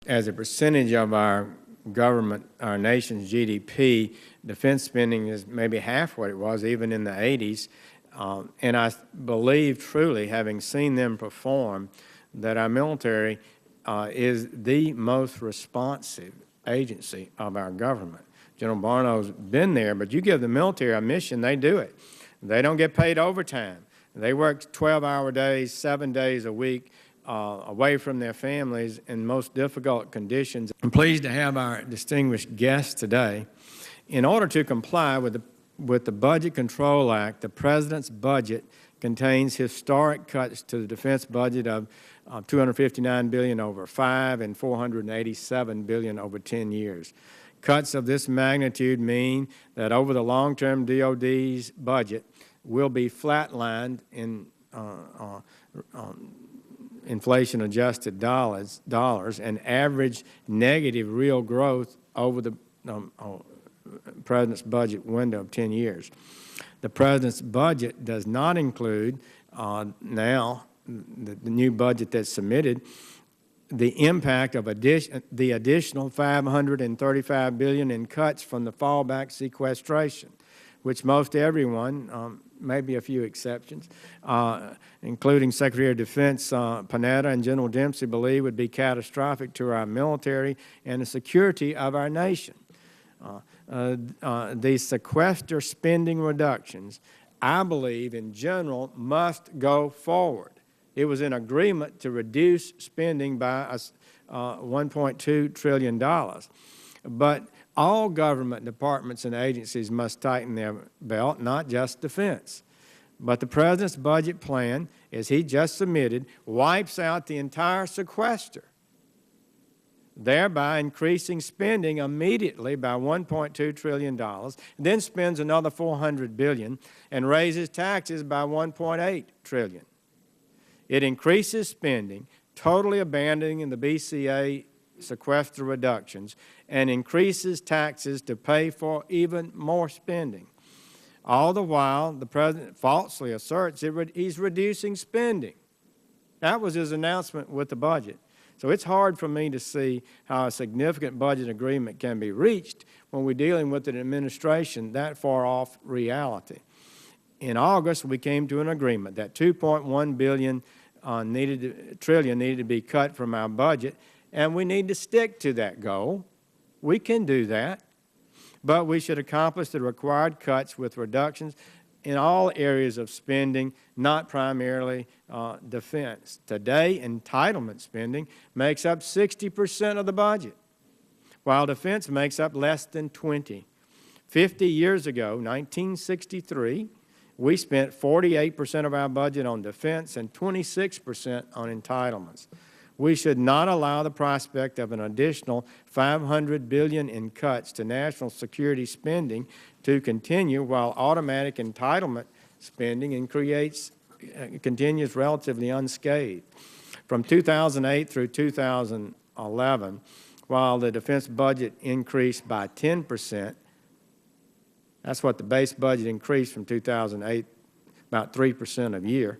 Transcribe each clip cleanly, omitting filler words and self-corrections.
as a percentage of our government, our nation's GDP, defense spending is maybe half what it was even in the 80s. And I believe truly, having seen them perform, that our military is the most responsive agency of our government. General Barnow's been there, but you give the military a mission, they do it. They don't get paid overtime. They work 12-hour days, 7 days a week, away from their families in most difficult conditions. I'm pleased to have our distinguished guests today. In order to comply with the Budget Control Act, the President's budget contains historic cuts to the defense budget of $259 billion over 5 and $487 billion over 10 years. Cuts of this magnitude mean that over the long term, DOD's budget will be flatlined in inflation-adjusted dollars and average negative real growth over the President's budget window of 10 years. The President's budget does not include now the new budget that's submitted the impact of the additional $535 billion in cuts from the fallback sequestration, which most everyone, maybe a few exceptions, including Secretary of Defense Panetta and General Dempsey, believe would be catastrophic to our military and the security of our nation. The sequester spending reductions, I believe, in general, must go forward. It was an agreement to reduce spending by $1.2 trillion. But all government departments and agencies must tighten their belt, not just defense. But the President's budget plan, as he just submitted, wipes out the entire sequester, thereby increasing spending immediately by $1.2 trillion, then spends another $400 billion and raises taxes by $1.8 trillion. It increases spending, totally abandoning the BCA sequester reductions, and increases taxes to pay for even more spending. All the while, the President falsely asserts he's reducing spending. That was his announcement with the budget. So it's hard for me to see how a significant budget agreement can be reached when we're dealing with an administration that far off reality. In August, we came to an agreement that $2.1 billion trillion needed to be cut from our budget, and we need to stick to that goal. We can do that, but we should accomplish the required cuts with reductions in all areas of spending, not primarily defense. Today, entitlement spending makes up 60% of the budget, while defense makes up less than 20%. 50 years ago, 1963, we spent 48% of our budget on defense and 26% on entitlements. We should not allow the prospect of an additional $500 billion in cuts to national security spending to continue while automatic entitlement spending continues relatively unscathed. From 2008 through 2011, while the defense budget increased by 10%, that's what the base budget increased from 2008, about 3% a year.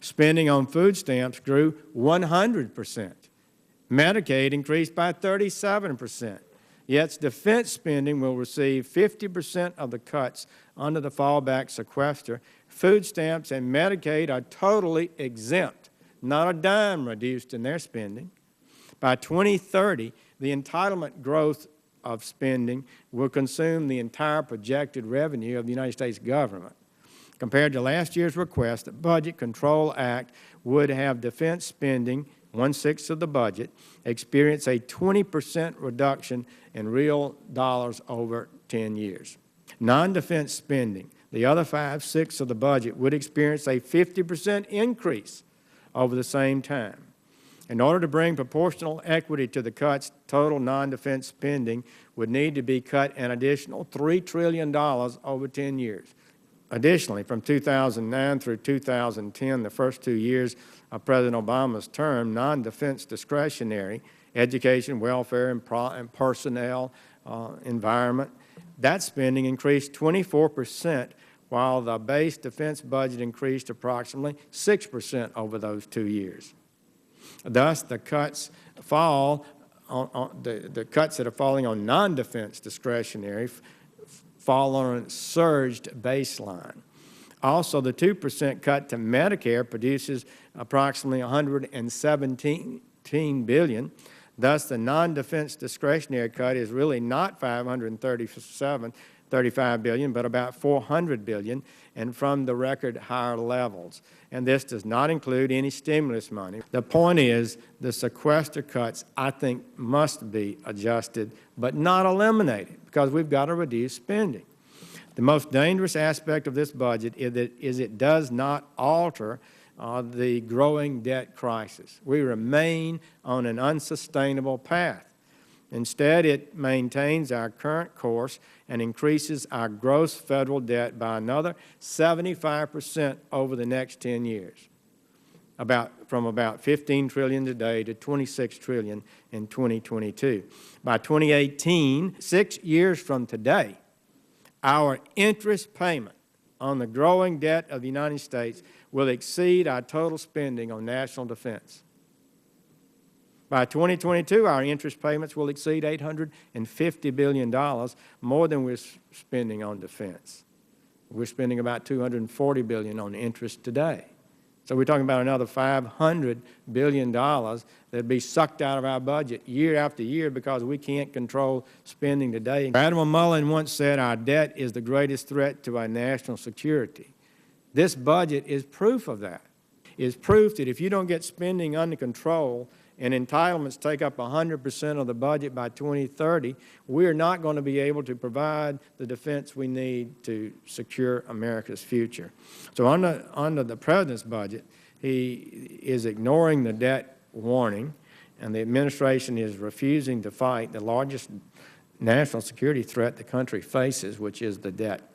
Spending on food stamps grew 100%. Medicaid increased by 37%. Yet defense spending will receive 50% of the cuts under the fallback sequester. Food stamps and Medicaid are totally exempt, not a dime reduced in their spending. By 2030, the entitlement growth of spending will consume the entire projected revenue of the United States government. Compared to last year's request, the Budget Control Act would have defense spending, 1/6 of the budget, experience a 20% reduction in real dollars over 10 years. Non-defense spending, the other 5/6 of the budget, would experience a 50% increase over the same time. In order to bring proportional equity to the cuts, total non-defense spending would need to be cut an additional $3 trillion over 10 years. Additionally, from 2009 through 2010, the first 2 years of President Obama's term, non-defense discretionary, education, welfare, and personnel, environment, that spending increased 24%, while the base defense budget increased approximately 6% over those 2 years. Thus, the cuts fall on the cuts that are falling on non-defense discretionary fall on a surged baseline. Also, the 2% cut to Medicare produces approximately $117 billion. Thus, the non-defense discretionary cut is really not $535 billion, but about $400 billion, and from the record higher levels. And this does not include any stimulus money. The point is, the sequester cuts, I think, must be adjusted, but not eliminated, because we've got to reduce spending. The most dangerous aspect of this budget is it does not alter the growing debt crisis. We remain on an unsustainable path. Instead, it maintains our current course and increases our gross federal debt by another 75% over the next 10 years, from about $15 trillion today to $26 trillion in 2022. By 2018, 6 years from today, our interest payment on the growing debt of the United States will exceed our total spending on national defense. By 2022, our interest payments will exceed $850 billion, more than we're spending on defense. We're spending about $240 billion on interest today. So we're talking about another $500 billion that'd be sucked out of our budget year after year because we can't control spending today. Admiral Mullen once said, "Our debt is the greatest threat to our national security." This budget is proof of that. It's proof that if you don't get spending under control and entitlements take up 100% of the budget by 2030, we're not going to be able to provide the defense we need to secure America's future. So under the President's budget, he is ignoring the debt warning, and the administration is refusing to fight the largest national security threat the country faces, which is the debt.